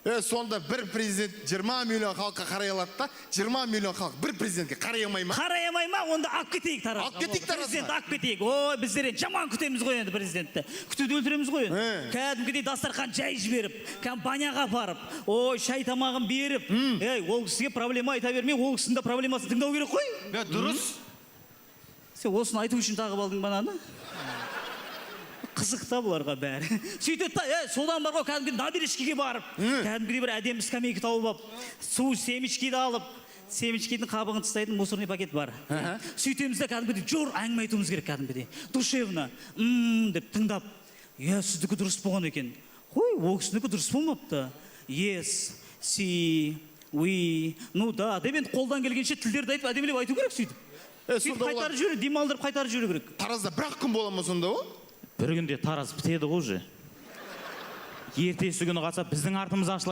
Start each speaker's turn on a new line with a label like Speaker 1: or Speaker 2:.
Speaker 1: Сонда бір президент 20 миллион халыққа қарай алады да, 20 миллион халық бір президентке қарай алмай ма?
Speaker 2: Қарай алмай ма? Онда алып кетейік таразға.
Speaker 1: Алып кетейік таразға.
Speaker 2: Президент алып кетейік. Ой, біздер жаман күтеміз ғой енді президентті. Күтуді өлтіреміз ғой енді. Кәдімгідей дастархан жай жіберіп, компанияға апарып, ой, шай тамағын беріп, ол кісіге проблема айта бермей, ол кісінің проблемасын тыңдау керек қой.
Speaker 1: Дұрыс.
Speaker 2: Сен осыны айту үшін тағып алдың бананы? Қызық та бұларға бәрі. Сөйтеді да, содан бар ғой, кәдімгі набережкеге барып, кәдімгідей бір әдемі скамейка тауып алып, су семечкиді алып, семечкидің қабығын тастайтын мусорный пакет бар. Сөйтеміз де кәдімгідей жор әңгіме айтуымыз керек кәдімгідей. Душевно, деп тыңдап, сіздікі дұрыс болған екен. Қой, ол кісінікі дұрыс болмапты. Yes, see, we, ну да, деп енді қолдан келгенше тілдерді айтып, әдемілеп айту керек сөйтіп. Сөйтіп қайтарып жүру, демалдырып қайтарып жүру керек.
Speaker 1: Таразда бір күн бола ма сонда о?
Speaker 3: Бір күнде Тараз бітеді ғой уже. Ертесі күні қатса біздің артымыз ашылайын